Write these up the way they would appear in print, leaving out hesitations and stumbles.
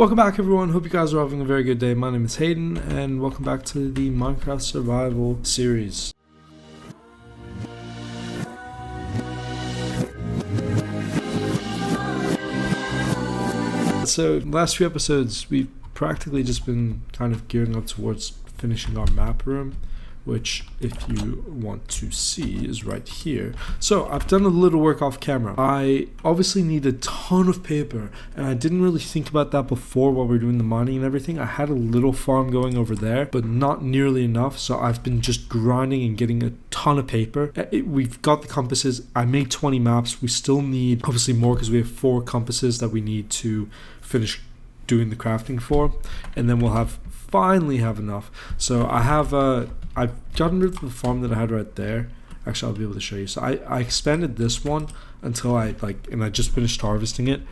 Welcome back, everyone. Hope you guys are having a very good day. My name is Hayden, and welcome back to the Minecraft Survival series. So, last few episodes, we've practically just been kind of gearing up towards finishing our map room, which, if you want to see, is right here. So I've done a little work off camera. I obviously need a ton of paper, and I didn't really think about that before while we were doing the mining and everything. I had a little farm going over there, but not nearly enough, so I've been just grinding and getting a ton of paper. We've got the compasses. I made 20 maps. We still need obviously more because we have 4 compasses that we need to finish doing the crafting for, and then we'll finally have enough. So I've gotten rid of the farm that I had right there. Actually, I'll be able to show you. So I expanded this one until I just finished harvesting it,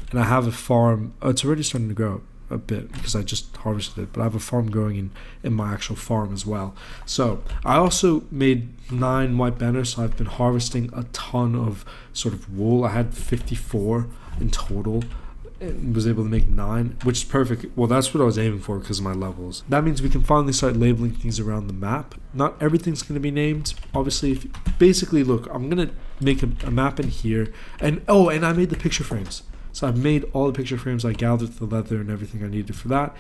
and I have a farm. It's already starting to grow a bit because I just harvested it, but I have a farm growing in my actual farm as well. So I also made 9 white banners, so I've been harvesting a ton of sort of wool. I had 54 in total and was able to make 9, which is perfect. Well, that's what I was aiming for because of my levels. That means we can finally start labeling things around the map. Not everything's going to be named, obviously. Basically, look, I'm going to make a map in here, and I made the picture frames. So I've made all the picture frames. I gathered the leather and everything I needed for that.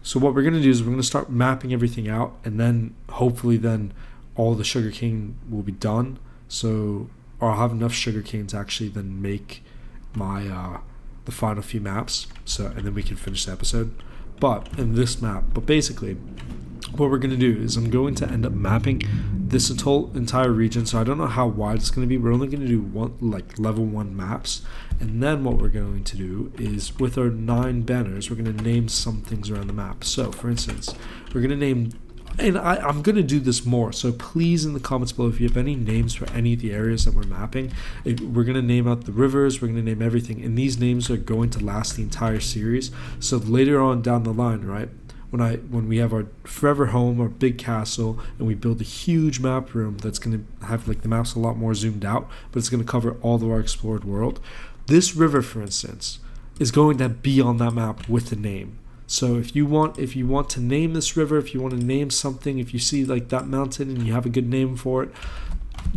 So what we're going to do is we're going to start mapping everything out, and then hopefully then all the sugarcane will be done. So I'll have enough sugarcane to actually then make my the final few maps, and then we can finish the episode. But basically what we're going to do is I'm going to end up mapping this entire region. So I don't know how wide it's going to be. We're only going to do level 1 maps, and then what we're going to do is with our 9 banners, we're going to name some things around the map. So for instance, we're going to name, and I'm going to do this more, so please in the comments below if you have any names for any of the areas that we're mapping. We're going to name out the rivers, we're going to name everything, and these names are going to last the entire series. So later on down the line, right, when we have our forever home, our big castle, and we build a huge map room that's going to have the maps a lot more zoomed out, but it's going to cover all of our explored world. This river, for instance, is going to be on that map with the name. So if you want to name this river, if you want to name something, if you see that mountain and you have a good name for it,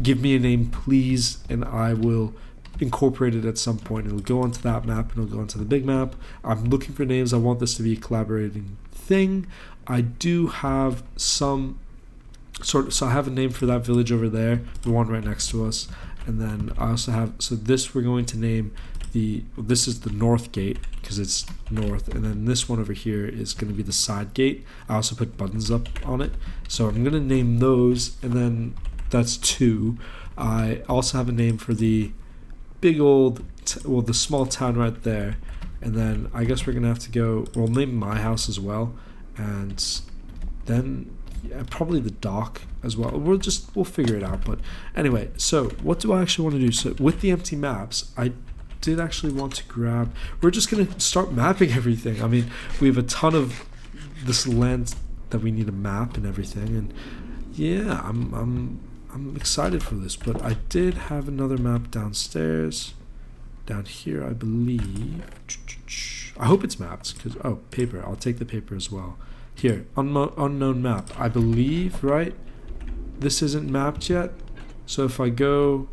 give me a name, please, and I will incorporate it at some point. It'll go onto that map and it'll go onto the big map. I'm looking for names. I want this to be a collaborating thing. I do have so I have a name for that village over there, the one right next to us, and then I also have, this we're going to name this is the north gate because it's north, and then this one over here is going to be the side gate. I also put buttons up on it, so I'm going to name those, and then that's 2. I also have a name for the big old the small town right there, and then I guess we're going to have to we'll name my house as well, and then probably the dock as well. We'll figure it out. But anyway, so what do I actually want to do? So with the empty maps, I did actually want to grab, we're just going to start mapping everything. I mean, we have a ton of this land that we need to map and everything, and yeah, I'm excited for this. But I did have another map downstairs, down here, I believe. I hope it's mapped because paper, I'll take the paper as well. Here, unknown map, I believe, right? This isn't mapped yet, so if I go,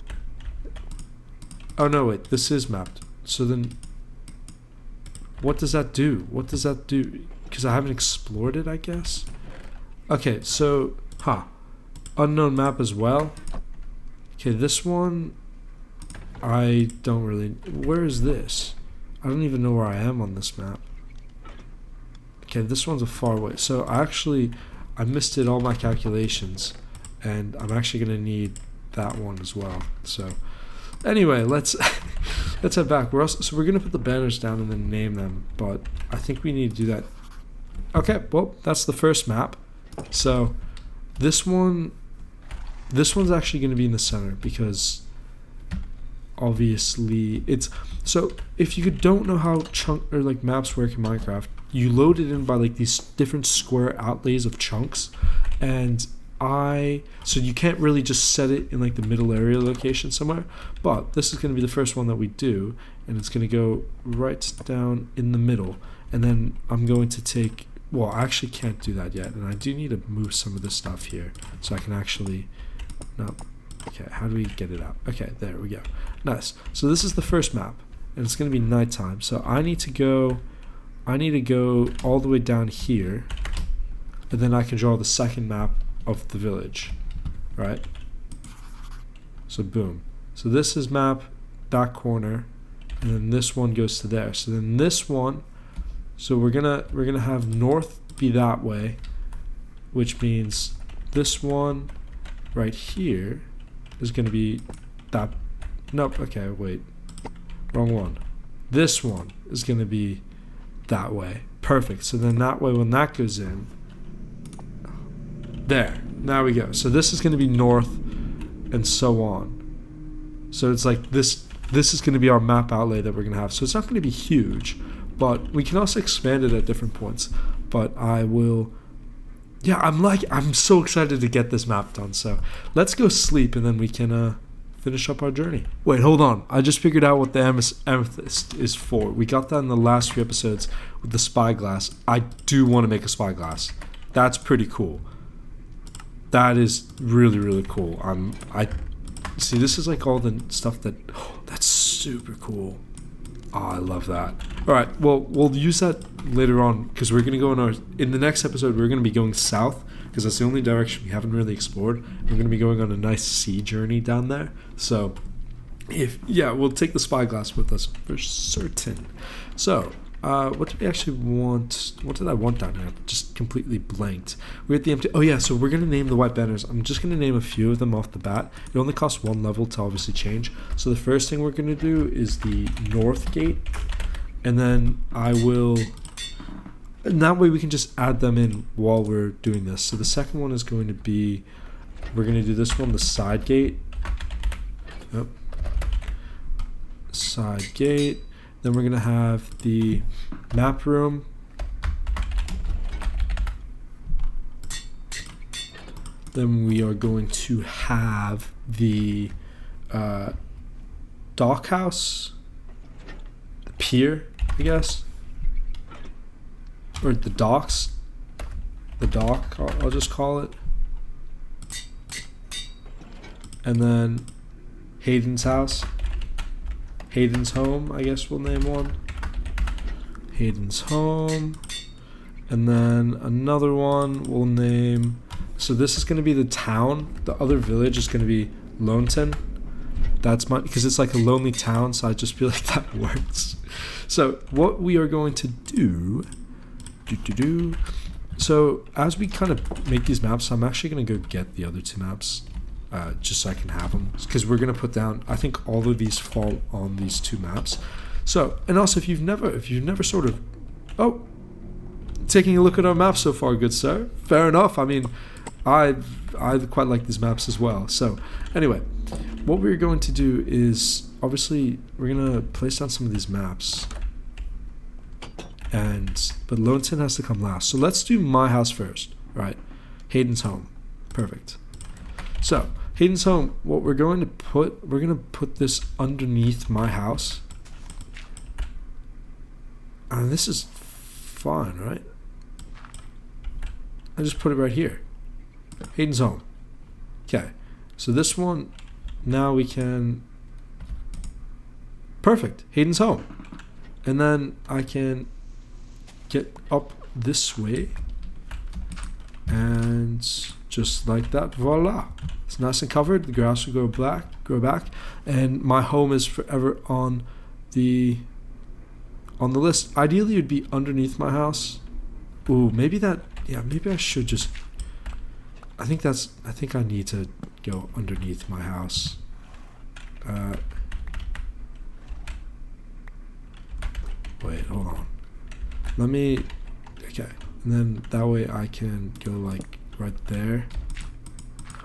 oh no, wait, this is mapped. So then, what does that do? Because I haven't explored it, I guess. Okay, so, unknown map as well. Okay, this one, I don't really, where is this? I don't even know where I am on this map. Okay, this one's a far away. So I misdid all my calculations, and I'm actually going to need that one as well. So anyway, let's head back. We're going to put the banners down and then name them, but I think we need to do that. Okay, well, that's the first map. So this one's actually going to be in the center because obviously it's, so if you don't know how maps work in Minecraft, you load it in by these different square outlays of chunks, and so you can't really just set it in the middle area location somewhere, but this is going to be the first one that we do, and it's going to go right down in the middle, and then I'm going to take, well, I actually can't do that yet, and I do need to move some of this stuff here so I can actually, no, okay, how do we get it out? Okay, there we go. Nice. So this is the first map, and it's going to be nighttime. So I need to go all the way down here, and then I can draw the second map of the village, right? So boom. So this is map that corner, and then this one goes to there. So then this one, so we're gonna have north be that way, which means this one right here is gonna be that. Nope. Okay, wait, wrong one. This one is gonna be that way. Perfect. So then that way, when that goes in, there. Now we go. So this is gonna be north, and so on. So it's like this is going to be our map outlay that we're going to have. So it's not going to be huge, but we can also expand it at different points. But I will, yeah, I'm so excited to get this map done. So let's go sleep, and then we can finish up our journey. Wait, hold on. I just figured out what the amethyst is for. We got that in the last few episodes with the spyglass. I do want to make a spyglass. That's pretty cool. That is really, really cool. See, this is like all the stuff that, that's super cool. Oh, I love that. All right, well, we'll use that later on, because we're going to go in the next episode, we're going to be going south, because that's the only direction we haven't really explored. We're going to be going on a nice sea journey down there. So, we'll take the spyglass with us for certain. So, what do we actually want? What did I want down here? Just completely blanked. We're at the empty. Oh yeah, so we're gonna name the white banners. I'm just gonna name a few of them off the bat. It only costs 1 level to obviously change. So the first thing we're gonna do is the north gate, and then and that way we can just add them in while we're doing this. So the second one is going to be, we're gonna do this one, the side gate. Yep. Side gate. Then we're going to have the map room. Then we are going to have the dock house, the pier, I guess, or the docks, the dock, I'll just call it. And then Hayden's house. Hayden's home, I guess we'll name one. Hayden's home. And then another one we'll name, so this is going to be the town. The other village is going to be Loneton. That's because it's like a lonely town, so I just feel like that works. So what we are going to do, so as we kind of make these maps, I'm actually going to go get the other 2 maps. Just so I can have them, because we're gonna put down, I think all of these fall on these 2 maps. So, and also if you've never sort of, taking a look at our maps so far, good sir, fair enough. I mean, I quite like these maps as well. So anyway, what we're going to do is, obviously we're gonna place down some of these maps, but Loneton has to come last. So let's do my house first, right? Hayden's home, perfect. So Hayden's home, what we're going to put this underneath my house. And this is fine, right? I just put it right here. Hayden's home. Okay. So this one, now we can, perfect, Hayden's home. And then I can get up this way, and just like that, voila. It's nice and covered. The grass will grow back, and my home is forever on the list. Ideally, it would be underneath my house. Ooh, maybe I should just. I think I need to go underneath my house. Wait, hold on. Okay, and then that way I can go like right there.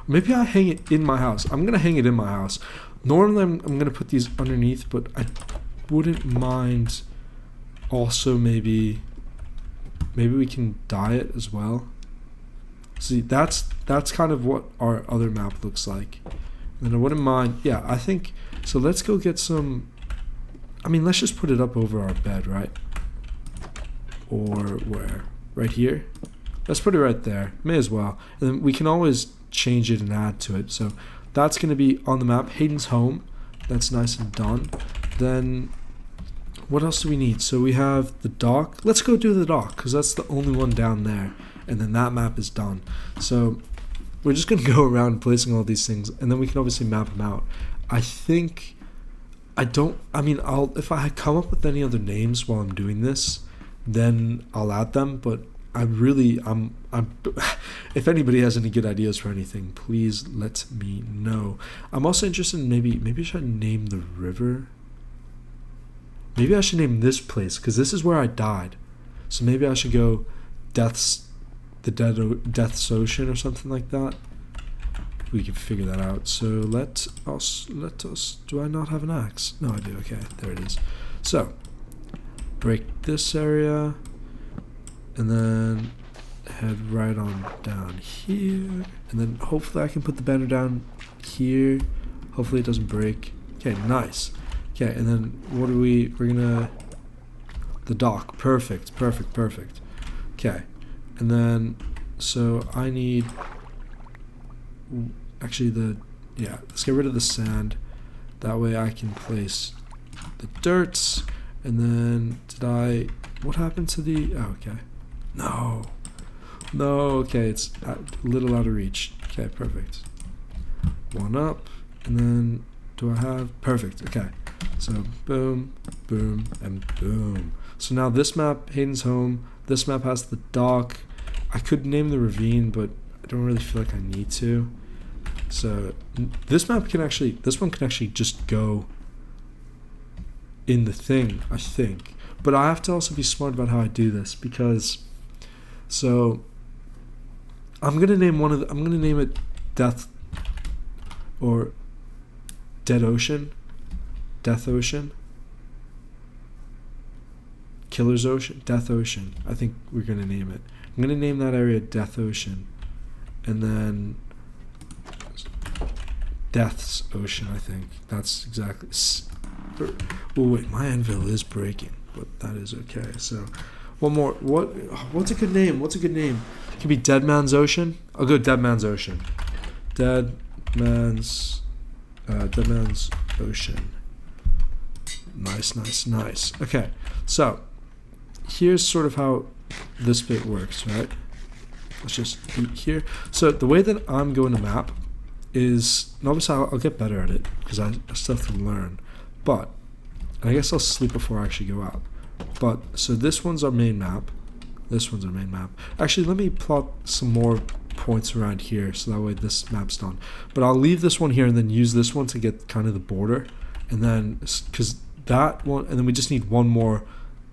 Maybe I hang it in my house. I'm gonna hang it in my house. Normally I'm gonna put these underneath, but I wouldn't mind also maybe we can dye it as well. See, that's kind of what our other map looks like. And then I wouldn't mind, yeah, I think, so let's go get some, let's just put it up over our bed, right? or where? Right here? Let's put it right there. May as well. And then we can always change it and add to it. So that's going to be on the map. Hayden's home. That's nice and done. Then what else do we need? So we have the dock. Let's go do the dock because that's the only one down there. And then that map is done. So we're just going to go around placing all these things, and then we can obviously map them out. If I come up with any other names while I'm doing this, then I'll add them, but I'm if anybody has any good ideas for anything, please let me know. I'm also interested in maybe I should name the river. Maybe I should name this place because this is where I died. So maybe I should go Death's Ocean or something like that. We can figure that out. So let us. Do I not have an axe? No, I do. Okay, there it is. So break this area, and then head right on down here, and then hopefully I can put the banner down here. Hopefully it doesn't break. Okay, nice. Okay, and then what are we're gonna the dock. Perfect. Okay, and then so I need let's get rid of the sand. That way I can place the dirts. And then what happened to the, okay. No, okay, it's a little out of reach. Okay, perfect. One up, and then do I have, perfect, okay. So boom, boom, and boom. So now this map, Hayden's home, this map has the dock. I could name the ravine, but I don't really feel like I need to. So this one can actually just go in the thing, I think. But I have to also be smart about how I do this because, so I'm gonna name it Death or Dead Ocean, Death Ocean, Killer's Ocean, Death Ocean. I think we're gonna name it. I'm gonna name that area Death Ocean, and then Death's Ocean. I think that's exactly. Oh wait, my anvil is breaking, but that is okay. So, one more. What's a good name? It could be Dead Man's Ocean. I'll go Dead Man's Ocean. Dead Man's Ocean. Nice. Okay, so here's sort of how this bit works, right? Let's just be here. So the way that I'm going to map is, and obviously I'll get better at it because I still have to learn. But, and I guess I'll sleep before I actually go out. But, so this one's our main map. Actually, let me plot some more points around here so that way this map's done. But I'll leave this one here and then use this one to get kind of the border. And then, because that one, and then we just need one more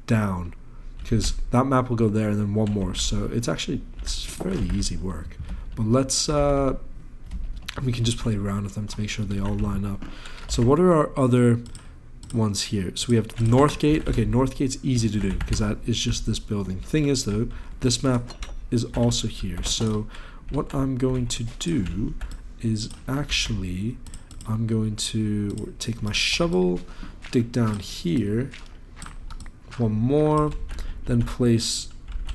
down. Because that map will go there and then one more. So it's fairly easy work. But let's, we can just play around with them to make sure they all line up. So what are our other ones here? So we have North Gate. Okay, North Gate's easy to do because that is just this building. Thing is though, this map is also here. So what I'm going to do is actually, I'm going to take my shovel, dig down here, one more, then place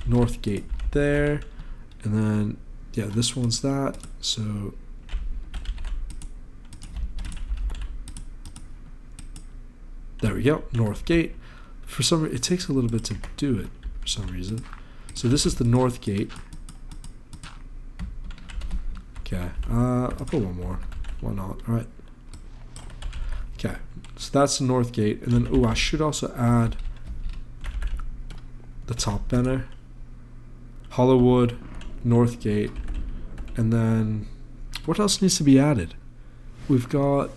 North Gate there, and then, yeah, this one's that. So there we go, North Gate. For some reason, it takes a little bit to do it for some reason. So this is the North Gate. Okay, I'll put one more. Why not? All right. Okay, so that's the North Gate, and then I should also add the top banner, Hollywood, North Gate, and then what else needs to be added? We've got.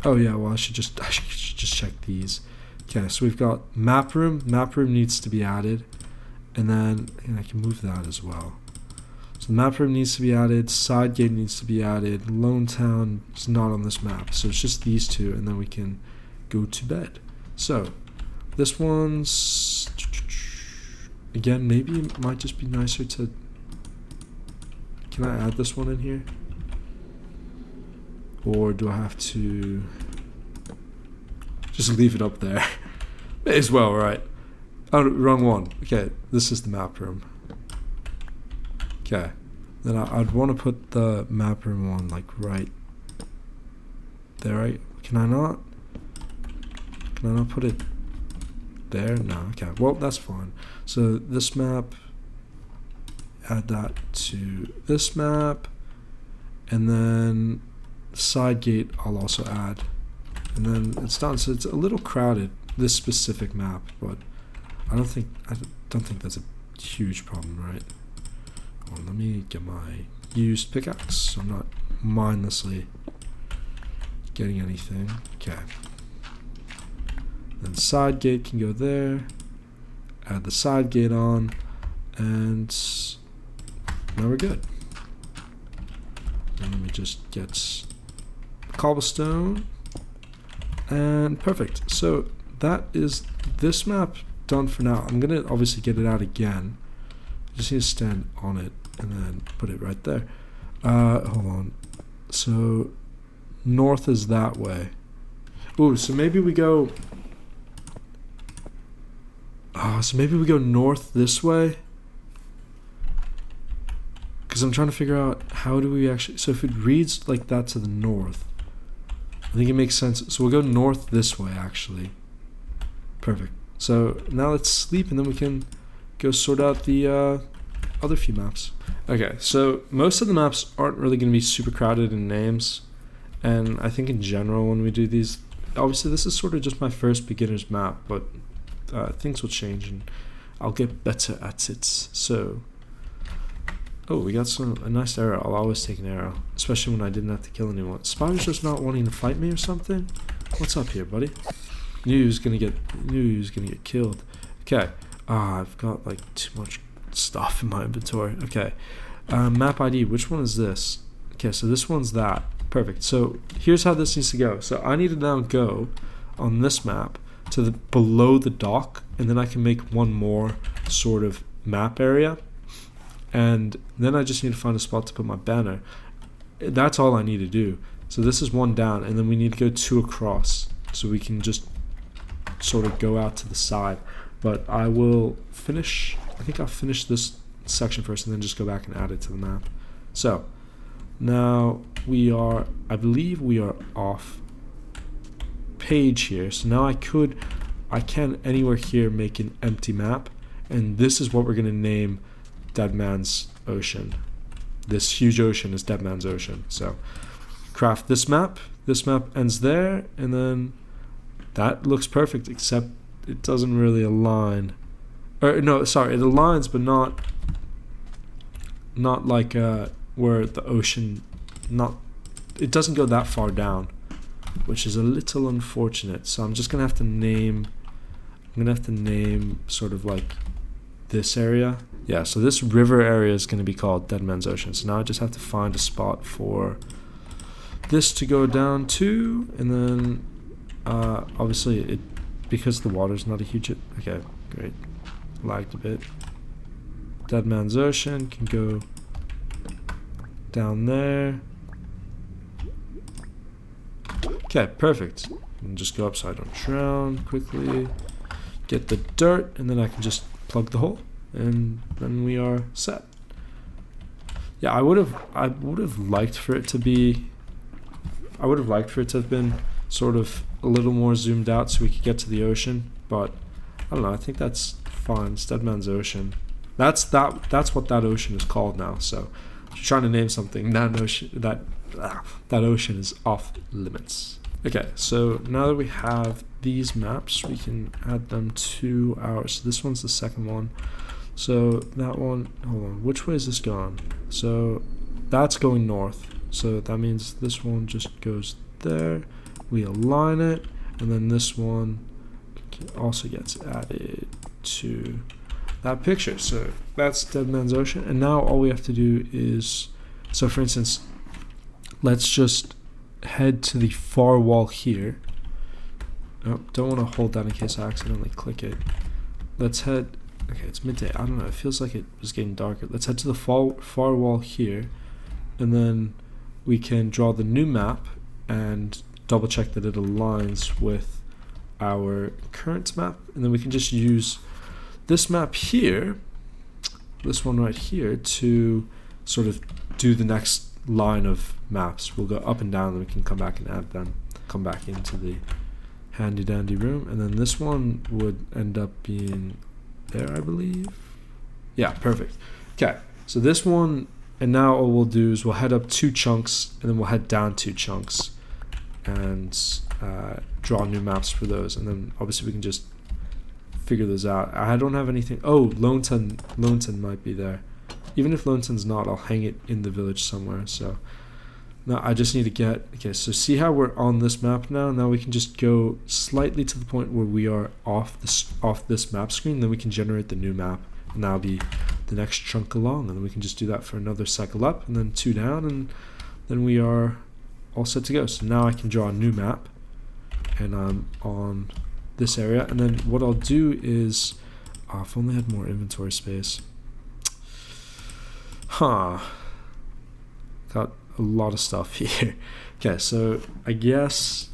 Oh yeah, well I should just check these. Okay, so we've got map room. Map room needs to be added, and then I can move that as well. So the map room needs to be added. Side gate needs to be added. Lone Town is not on this map, so it's just these two, and then we can go to bed. So this one's again. Maybe it might just be nicer to. Can I add this one in here? Or do I have to just leave it up there? May as well, right? Oh, wrong one. Okay, this is the map room. Okay, then I'd want to put the map room one like right there. Right? Can I not put it there? No. Okay. Well, that's fine. So this map, add that to this map, and then side gate I'll also add, and then it's done. So it's a little crowded, this specific map, but I don't think that's a huge problem, right? Well, let me get my used pickaxe so I'm not mindlessly getting anything. Okay. Then side gate can go there. Add the side gate on, and now we're good. And let me just get cobblestone, and perfect. So that is this map done for now. I'm gonna obviously get it out again. Just need to stand on it and then put it right there. Hold on. So north is that way. Ooh, so maybe we go. So maybe we go north this way. Because I'm trying to figure out how do we actually. So if it reads like that to the north, I think it makes sense. So we'll go north this way actually. Perfect. So now let's sleep and then we can go sort out the other few maps. Okay, so most of the maps aren't really going to be super crowded in names. And I think in general when we do these, obviously this is sort of just my first beginner's map, but things will change and I'll get better at it. So, oh, we got a nice arrow. I'll always take an arrow, especially when I didn't have to kill anyone. Spider's just not wanting to fight me or something? What's up here, buddy? Knew he was gonna get killed. Okay. I've got like too much stuff in my inventory. Okay. Map ID, which one is this? Okay, so this one's that. Perfect. So here's how this needs to go. So I need to now go on this map to the below the dock, and then I can make one more sort of map area, and then I just need to find a spot to put my banner. That's all I need to do. So this is one down, and then we need to go two across so we can just sort of go out to the side. But I will finish, I think I'll finish this section first and then just go back and add it to the map. So now we are, I believe we are off page here. So now I can anywhere here make an empty map, and this is what we're going to name Dead Man's Ocean. This huge ocean is Dead Man's Ocean. So craft this map ends there, and then that looks perfect, except it doesn't really align. Or no, sorry, it aligns, but not like where the ocean, it doesn't go that far down, which is a little unfortunate. So I'm just gonna have to name sort of like this area. Yeah, so this river area is gonna be called Dead Man's Ocean. So now I just have to find a spot for this to go down to, and then obviously because the water's not a huge, okay, great, lagged a bit. Dead Man's Ocean can go down there. Okay, perfect. And just go up so I don't drown quickly. Get the dirt, and then I can just plug the hole, and then we are set. Yeah, I would have liked for it to have been sort of a little more zoomed out so we could get to the ocean, but I don't know, I think that's fine. It's Dead Man's Ocean. That's what that ocean is called now. So if you're trying to name something, that ocean is off limits. Okay, so now that we have these maps, we can add them to ours. So this one's the second one. So that one, hold on, which way is this going? So that's going north. So that means this one just goes there. We align it, and then this one also gets added to that picture. So that's Dead Man's Ocean. And now all we have to do is, so for instance, let's just head to the far wall here. Oh, don't want to hold that in case I accidentally click it. Let's head, okay, it's midday. I don't know, it feels like it was getting darker. Let's head to the far wall here, and then we can draw the new map and double check that it aligns with our current map, and then we can just use this map here, this one right here, to sort of do the next line of maps. We'll go up and down, then we can come back and add them. Come back into the handy dandy room, and then this one would end up being there, I believe. Yeah, perfect. Okay, so this one, and now all we'll do is we'll head up 2 chunks, and then we'll head down 2 chunks, and draw new maps for those, and then obviously we can just figure those out. I don't have anything. Oh, Loneton might be there. Even if Loneton's not, I'll hang it in the village somewhere. So now I just need to get, okay, so see how we're on this map now? Now we can just go slightly to the point where we are off this map screen, then we can generate the new map, and that'll be the next chunk along, and then we can just do that for another cycle up, and then 2 down, and then we are all set to go. So now I can draw a new map, and I'm on this area, and then what I'll do is, if only I had more inventory space. Got a lot of stuff here. Okay, so I guess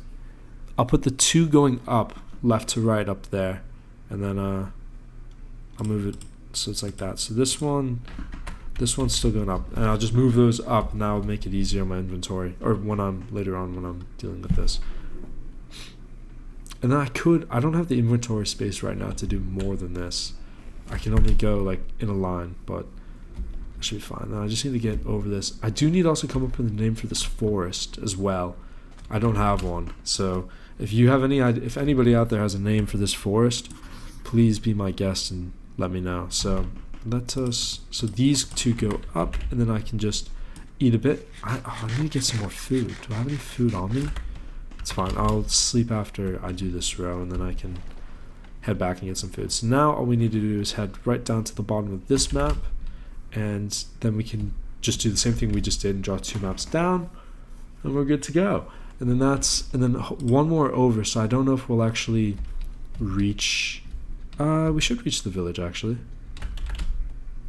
I'll put the 2 going up, left to right up there, and then I'll move it so it's like that. So this one's still going up, and I'll just move those up, and that'll make it easier on my inventory, or later on when I'm dealing with this. And then I don't have the inventory space right now to do more than this. I can only go like in a line, but I should be fine. Now I just need to get over this. I do need to also come up with a name for this forest as well. I don't have one, so if you have any idea, if anybody out there has a name for this forest, please be my guest and let me know. So so these 2 go up, and then I can just eat a bit. I need to get some more food. Do I have any food on me? It's fine. I'll sleep after I do this row, and then I can head back and get some food. So now all we need to do is head right down to the bottom of this map, and then we can just do the same thing we just did and draw 2 maps down, and we're good to go. And then one more over, so I don't know if we'll actually reach, we should reach the village actually.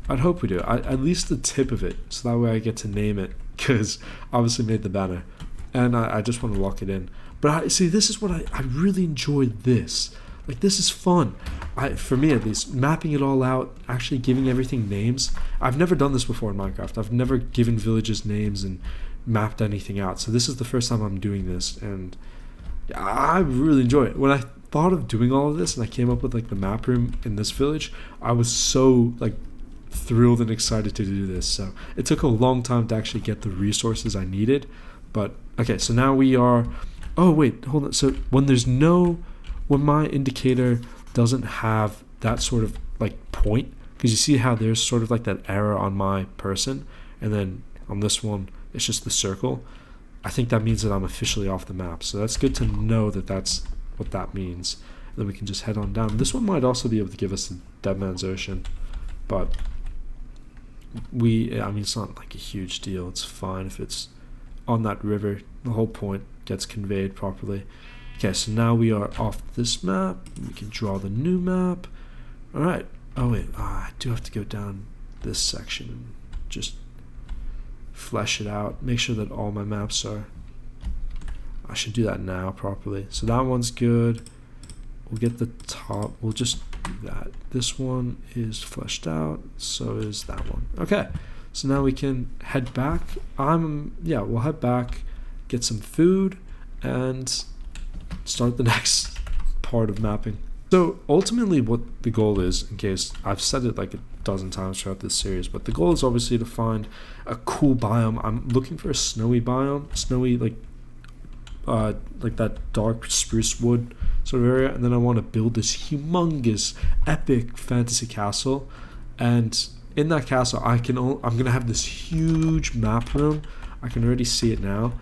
I'd hope we do. At least the tip of it, so that way I get to name it, because obviously made the banner, and I just want to lock it in. But see, this is what I really enjoyed this. Like, this is fun. For me at least, mapping it all out, actually giving everything names. I've never done this before in Minecraft. I've never given villages names and mapped anything out. So this is the first time I'm doing this, and I really enjoy it. When I thought of doing all of this and I came up with like the map room in this village, I was so like thrilled and excited to do this. So it took a long time to actually get the resources I needed. But okay, so now we are, oh wait, hold on. So when my indicator doesn't have that sort of like point, because you see how there's sort of like that error on my person, and then on this one it's just the circle, I think that means that I'm officially off the map. So that's good to know that that's what that means. And then we can just head on down. This one might also be able to give us the Dead Man's Ocean, but I mean, it's not like a huge deal. It's fine if it's on that river. The whole point gets conveyed properly. Okay, so now we are off this map. We can draw the new map. Alright. Oh wait, I do have to go down this section and just flesh it out. Make sure that all my maps are... I should do that now properly. So that one's good. We'll get the top. We'll just do that. This one is fleshed out. So is that one. Okay, so now we can head back. We'll head back, get some food, and start the next part of mapping. So ultimately what the goal is, in case I've said it like a dozen times throughout this series, but the goal is obviously to find a cool biome. I'm looking for a snowy biome, snowy like that dark spruce wood sort of area, and then I want to build this humongous epic fantasy castle, and in that castle I'm gonna have this huge map room. I can already see it now.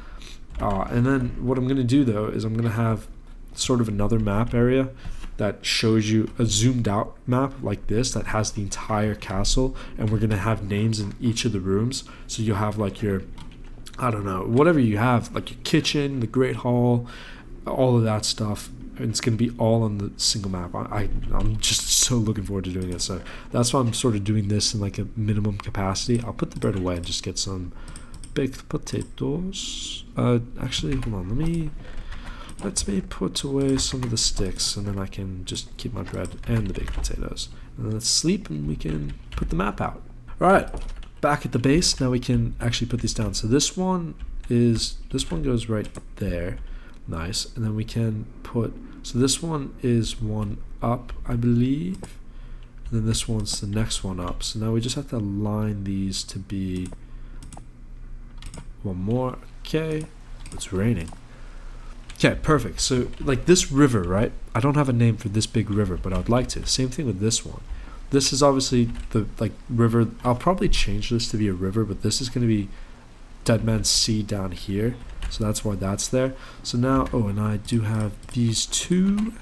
And then what I'm going to do though is I'm going to have sort of another map area that shows you a zoomed out map like this that has the entire castle, and we're going to have names in each of the rooms. So you'll have like your, I don't know, whatever you have, like your kitchen, the great hall, all of that stuff. And it's going to be all on the single map. I'm just so looking forward to doing it. So that's why I'm sort of doing this in like a minimum capacity. I'll put the bread away and just get some baked potatoes. Actually, hold on, let me put away some of the sticks, and then I can just keep my bread and the baked potatoes. And let's sleep and we can put the map out. All right, back at the base. Now we can actually put these down. So this one goes right there. Nice. And then we can put, so this one is one up, I believe. And then this one's the next one up. So now we just have to align these to be one more. Okay, it's raining. Okay, perfect. So like this river, right? I don't have a name for this big river, but I'd like to. Same thing with this one. This is obviously the like river. I'll probably change this to be a river, but this is going to be Dead Man's Sea down here. So that's why that's there. So now, oh, and I do have these two.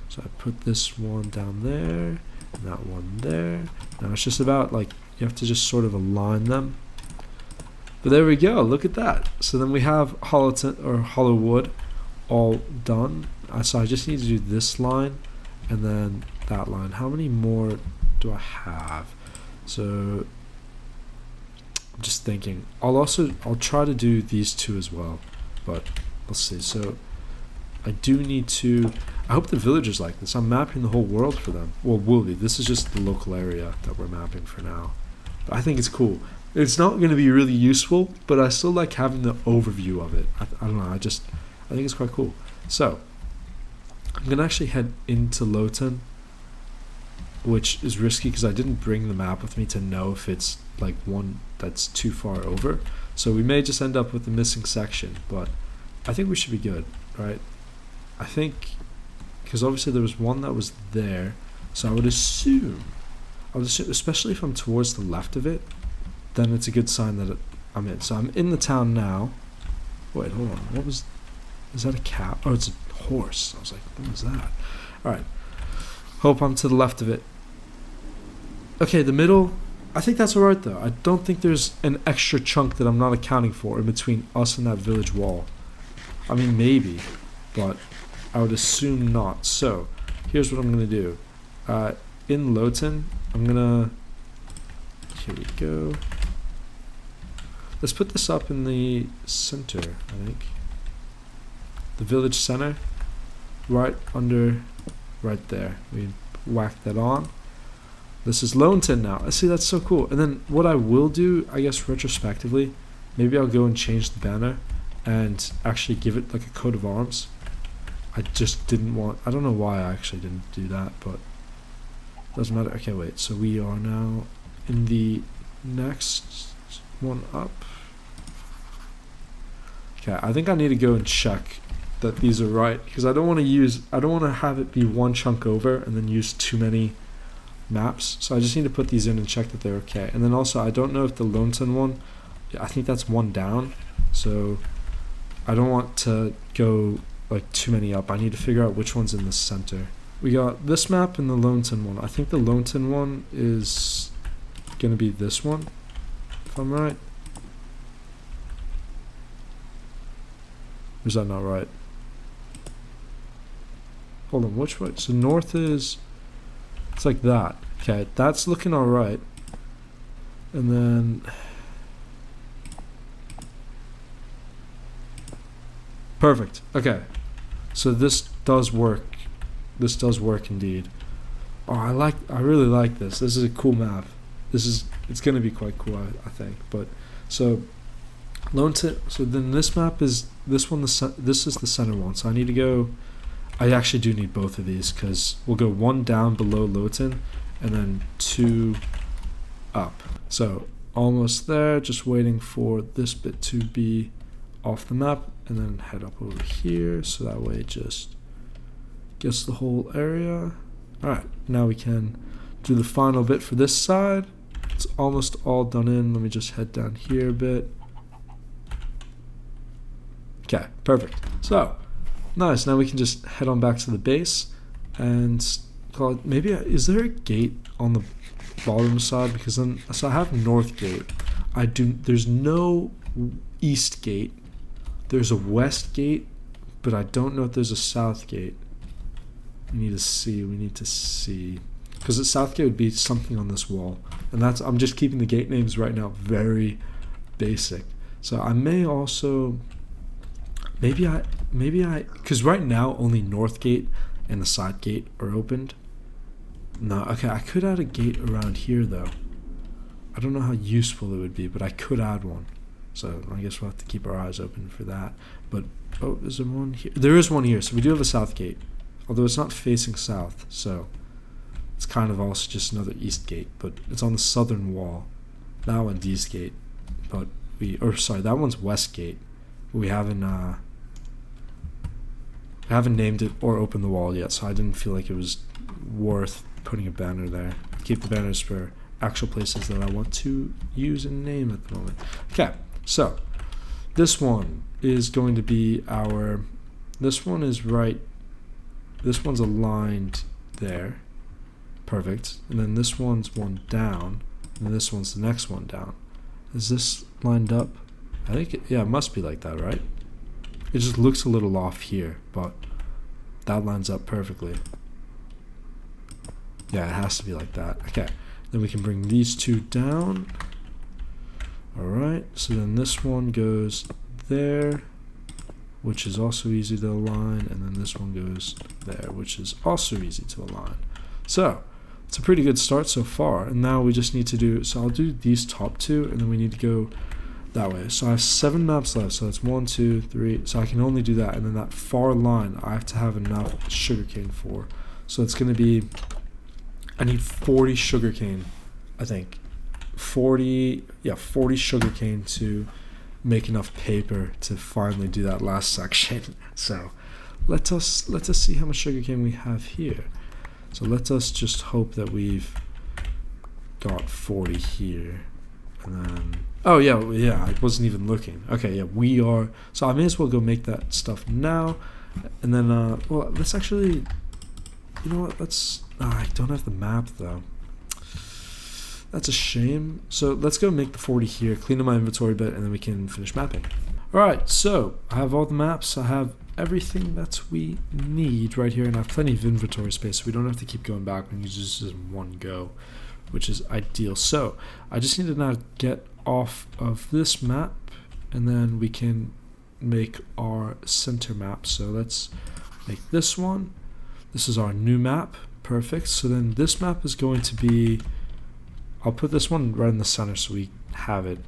So I put this one down there and that one there. Now it's just about like, you have to just sort of align them. But there we go, look at that. So then we have hollow wood all done. So I just need to do this line and then that line. How many more do I have? So I'm just thinking. I'll try to do these two as well, but let's see. So I do need to, I hope the villagers like this. I'm mapping the whole world for them. Well, will be. This is just the local area that we're mapping for now. But I think it's cool. It's not going to be really useful, but I still like having the overview of it. I don't know, I think it's quite cool. So I'm going to actually head into Lowton, which is risky because I didn't bring the map with me to know if it's like one that's too far over. So we may just end up with a missing section, but I think we should be good, right? I think, because obviously there was one that was there, so I would assume, especially if I'm towards the left of it, then it's a good sign that I'm in. So I'm in the town now. Wait, hold on. Is that a cow? Oh, it's a horse. I was like, what was that? All right. Hope I'm to the left of it. Okay, the middle, I think that's all right though. I don't think there's an extra chunk that I'm not accounting for in between us and that village wall. I mean, maybe, but I would assume not. So here's what I'm going to do. In Lowton, I'm going to, here we go. Let's put this up in the center, I think. The village center, right under, right there. We whack that on. This is Lowton now. I see, that's so cool. And then what I will do, I guess retrospectively, maybe I'll go and change the banner and actually give it like a coat of arms. I just didn't want, I don't know why I actually didn't do that, but doesn't matter. Okay, wait, so we are now in the next one up. Okay, I think I need to go and check that these are right, because I don't want to have it be one chunk over and then use too many maps. So I just need to put these in and check that they're okay. And then also, I don't know if the Lowton one, I think that's one down, so I don't want to go like too many up. I need to figure out which one's in the center. We got this map and the Lowton one. I think the Lowton one is gonna be this one, if I'm right. Or is that not right? Hold on, which way? So north is, it's like that. Okay, that's looking alright. And then perfect. Okay. So this does work. This does work indeed. Oh, I really like this. This is a cool map. It's gonna be quite cool, I think. But so Lowton, so then this map is this one, this is the center one. So I need to go, I actually do need both of these, because we'll go one down below Lowton and then two up. So almost there, just waiting for this bit to be off the map and then head up over here, so that way it just gets the whole area. Alright, now we can do the final bit for this side. It's almost all done in. Let me just head down here a bit. Okay, perfect. So nice, now we can just head on back to the base and call it, maybe, is there a gate on the bottom side? Because then, so I have north gate. There's no east gate. There's a west gate, but I don't know if there's a south gate. We need to see. Because the south gate would be something on this wall. And I'm just keeping the gate names right now very basic. So I may also, maybe I, because right now only north gate and the side gate are opened. No, okay, I could add a gate around here though. I don't know how useful it would be, but I could add one. So I guess we'll have to keep our eyes open for that. But, oh, is there one here? There is one here, so we do have a south gate. Although it's not facing south, so it's kind of also just another east gate, but it's on the southern wall. That one's east gate, but that one's west gate. But we haven't named it or opened the wall yet, so I didn't feel like it was worth putting a banner there. Keep the banners for actual places that I want to use and name at the moment. Okay, so this one is going to be this one's aligned there. Perfect. And then this one's one down, and this one's the next one down. Is this lined up? I think, yeah, it must be like that, right? It just looks a little off here, but that lines up perfectly. Yeah, it has to be like that. Okay, then we can bring these two down. Alright, so then this one goes there, which is also easy to align, and then this one goes there, which is also easy to align. So, it's a pretty good start so far, and now we just need to do, so I'll do these top two, and then we need to go that way. So I have 7 maps left, so it's 1, 2, 3, so I can only do that, and then that far line I have to have enough sugarcane for. So it's going to be, I need 40 sugarcane, I think. 40 sugarcane to make enough paper to finally do that last section. So let us see how much sugarcane we have here. So let us just hope that we've got 40 here. And then, oh yeah, I wasn't even looking. Okay, yeah, we are. So I may as well go make that stuff now. And then, well, let's actually, you know what, I don't have the map though. That's a shame. So let's go make the 40 here, clean up my inventory a bit, and then we can finish mapping. Alright, so I have all the maps. I have everything that we need right here, and I have plenty of inventory space, so we don't have to keep going back. We can use this in one go, which is ideal. So I just need to now get off of this map, and then we can make our center map. So let's make this one. This is our new map. Perfect. So then this map is going to be, I'll put this one right in the center so we have it.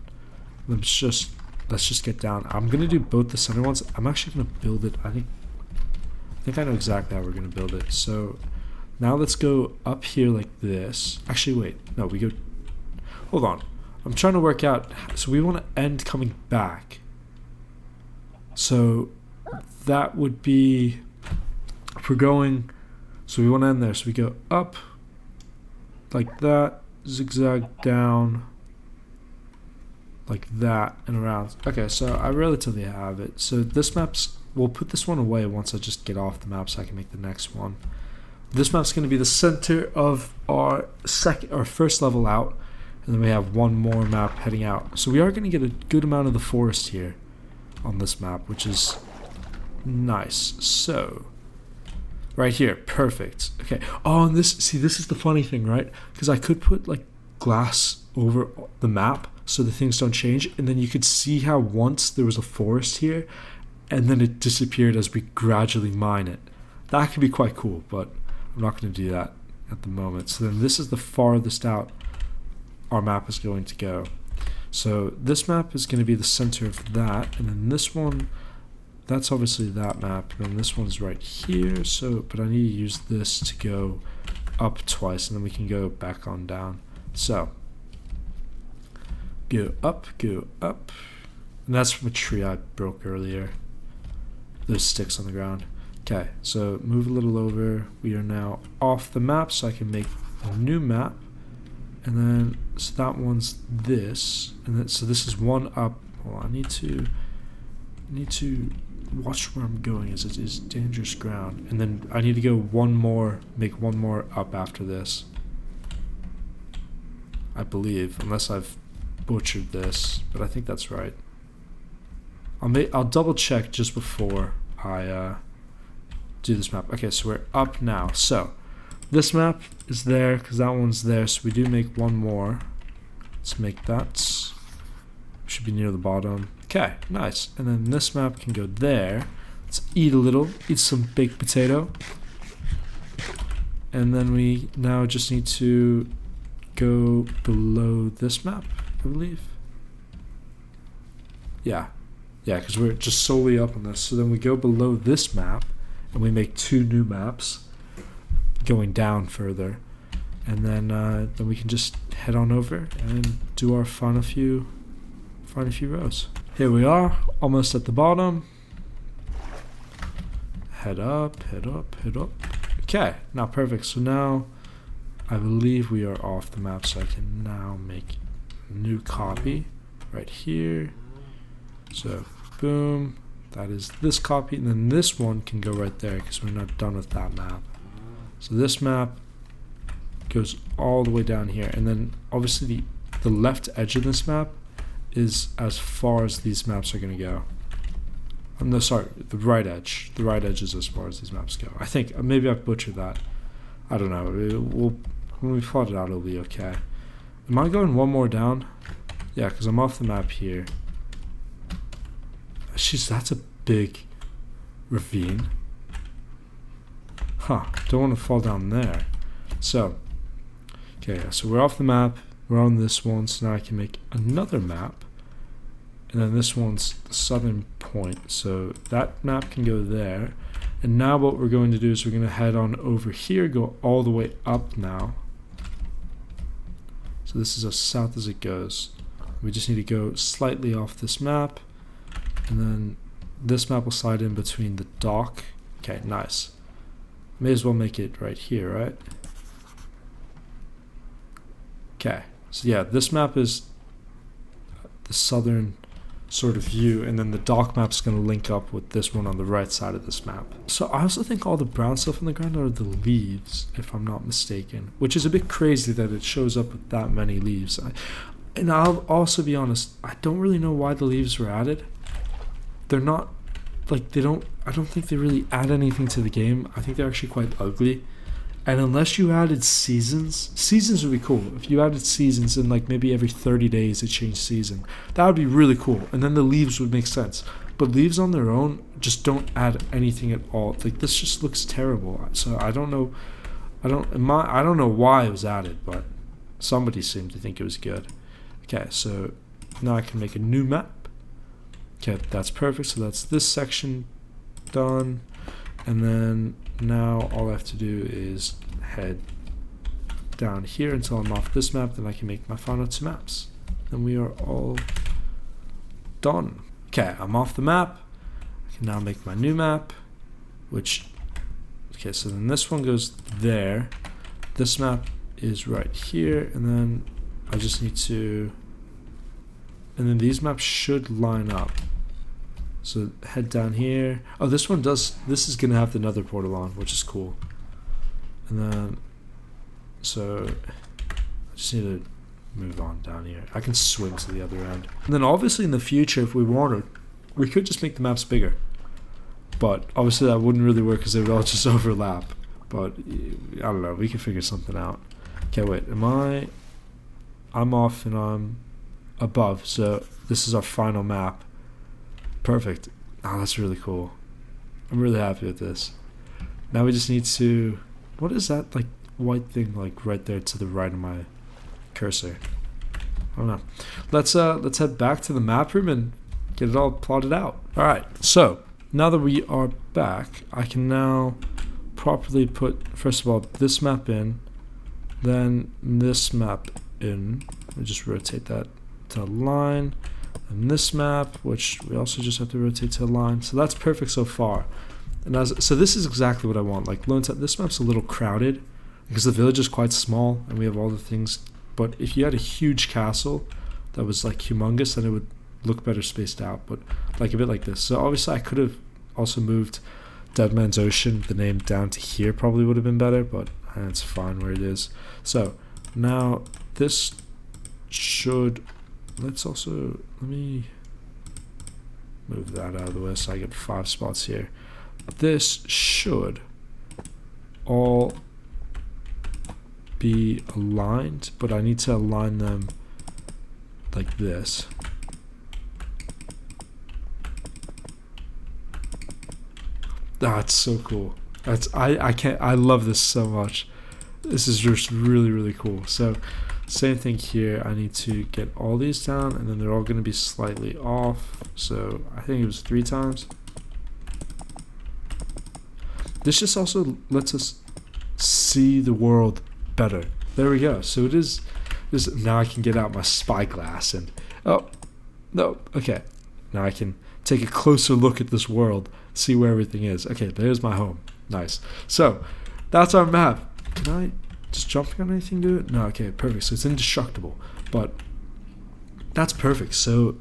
Let's just get down. I'm gonna do both the center ones. I'm actually gonna build it. I think I know exactly how we're gonna build it. So now let's go up here like this. Actually, wait. No, we go. Hold on. I'm trying to work out. So we want to end coming back. So that would be, if we're going, so we want to end there. So we go up like that, zigzag down like that, and around. Okay, so I relatively have it. So this map's, we'll put this one away once I just get off the map so I can make the next one. This map's going to be the center of our first level out, and then we have one more map heading out. So we are going to get a good amount of the forest here on this map, which is nice. So right here, perfect. Okay. Oh, and this is the funny thing, right? Because I could put like glass over the map so the things don't change, and then you could see how once there was a forest here, and then it disappeared as we gradually mine it. That could be quite cool, but I'm not going to do that at the moment. So then this is the farthest out our map is going to go. So this map is going to be the center of that, and then this one, that's obviously that map, and then this one's right here. So, but I need to use this to go up twice, and then we can go back on down. So go up, and that's from a tree I broke earlier. Those sticks on the ground. Okay, so move a little over. We are now off the map, so I can make a new map. And then, so that one's this, and then, so this is one up. Well, I need to watch where I'm going, as it is dangerous ground. And then I need to go one more, make one more up after this, I believe, unless I've butchered this, but I think that's right. I'll double check just before I do this map. Okay, so we're up now. So this map is there because that one's there, so we do make one more. Let's make that. Should be near the bottom. Okay, nice. And then this map can go there. Let's eat a little, eat some baked potato. and then we now just need to go below this map, I believe. Yeah, because we're just solely up on this. So then we go below this map, and we make 2 new maps going down further, and then we can just head on over and do our final few rows. Here we are, almost at the bottom. Head up, head up, head up. Okay, now perfect. So now I believe we are off the map, so I can now make a new copy right here. So boom, that is this copy, and then this one can go right there because we're not done with that map. So this map goes all the way down here, and then obviously the left edge of this map is as far as these maps are going to go. No, sorry, the right edge. The right edge is as far as these maps go. I think, maybe I've butchered that. I don't know. When we plot it out, it'll be okay. Am I going one more down? Yeah, because I'm off the map here. Jeez, that's a big ravine. Huh, don't want to fall down there. So, okay, so we're off the map. We're on this one, so now I can make another map. And then this one's the southern point, so that map can go there. And now what we're going to do is we're going to head on over here, go all the way up now. So this is as south as it goes. We just need to go slightly off this map, and then this map will slide in between the dock. Okay, nice. May as well make it right here, right? Okay, so yeah, this map is the southern sort of view, and then the dock map's going to link up with this one on the right side of this map. So I also think all the brown stuff on the ground are the leaves, if I'm not mistaken, which is a bit crazy that it shows up with that many leaves. And I'll also be honest, I don't really know why the leaves were added. They're not, like, I don't think they really add anything to the game. I think they're actually quite ugly. And unless you added seasons would be cool. If you added seasons and like maybe every 30 days it changed season, that would be really cool. And then the leaves would make sense. But leaves on their own just don't add anything at all. Like, this just looks terrible. So I don't know. I don't know why it was added, but somebody seemed to think it was good. Okay, so now I can make a new map. Okay, that's perfect. So that's this section done. And then now all I have to do is head down here until I'm off this map. Then I can make my final 2 maps. And we are all done. Okay, I'm off the map. I can now make my new map, which, okay, so then this one goes there. This map is right here, and then I just need to, and then these maps should line up. So head down here. Oh, this one does, this is going to have the nether portal on, which is cool. And then, so I just need to move on down here. I can swim to the other end. And then obviously in the future, if we wanted, we could just make the maps bigger. But obviously that wouldn't really work because they would all just overlap. But I don't know, we can figure something out. Okay, wait, I'm off and I'm above. So this is our final map. Perfect. Oh, that's really cool. I'm really happy with this. Now we just need to, what is that like white thing like right there to the right of my cursor? I don't know. Let's head back to the map room and get it all plotted out. All right. So now that we are back, I can now properly put, first of all, this map in, then this map in. We just rotate that to align. And this map, which we also just have to rotate to align. So that's perfect so far. And so this is exactly what I want. Like this map's a little crowded because the village is quite small and we have all the things. But if you had a huge castle that was like humongous, then it would look better spaced out. But like a bit like this. So obviously I could have also moved Dead Man's Ocean, the name, down to here. Probably would have been better, but it's fine where it is. So now this should, let me move that out of the way so I get 5 spots here. This should all be aligned, but I need to align them like this. That's so cool. I love this so much. this is just really, really cool. So same thing here. I need to get all these down, and then they're all going to be slightly off. So I think it was 3 times. This just also lets us see the world better. There we go. So it is this. Now I can get out my spyglass and oh no, okay. Now I can take a closer look at this world, see where everything is. Okay, there's my home. Nice. So that's our map. Can I just jump on anything to it? No, okay, perfect. So it's indestructible. But that's perfect. So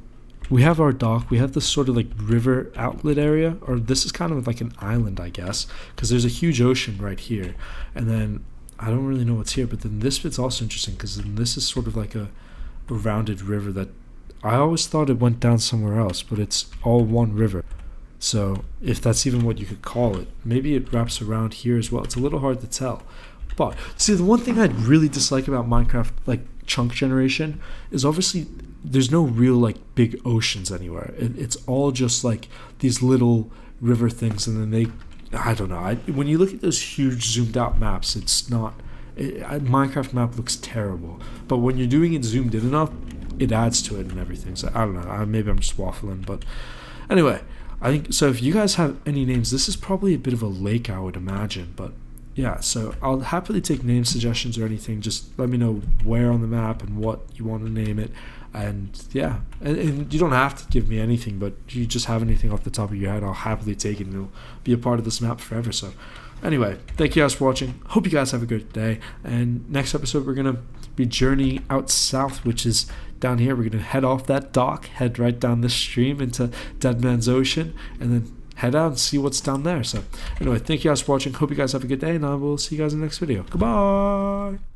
we have our dock. We have this sort of like river outlet area, or this is kind of like an island, I guess, because there's a huge ocean right here. And then I don't really know what's here, but then this bit's also interesting because then this is sort of like a rounded river that I always thought it went down somewhere else, but it's all one river. So if that's even what you could call it, maybe it wraps around here as well. It's a little hard to tell. But see, the one thing I'd really dislike about Minecraft like chunk generation is obviously there's no real like big oceans anywhere. It's all just like these little river things, and then I don't know. When you look at those huge zoomed out maps, it's not. Minecraft map looks terrible, but when you're doing it zoomed in enough, it adds to it and everything. So I don't know. Maybe I'm just waffling, but anyway, I think so. If you guys have any names, this is probably a bit of a lake, I would imagine, but. Yeah, so I'll happily take name suggestions or anything. Just let me know where on the map and what you want to name it. And yeah, and you don't have to give me anything, but if you just have anything off the top of your head, I'll happily take it and it'll be a part of this map forever. So anyway, thank you guys for watching. Hope you guys have a good day. And next episode, we're going to be journeying out south, which is down here. We're going to head off that dock, head right down this stream into Dead Man's Ocean, and then head out and see what's down there. So anyway, thank you guys for watching. Hope you guys have a good day, and I will see you guys in the next video. Goodbye.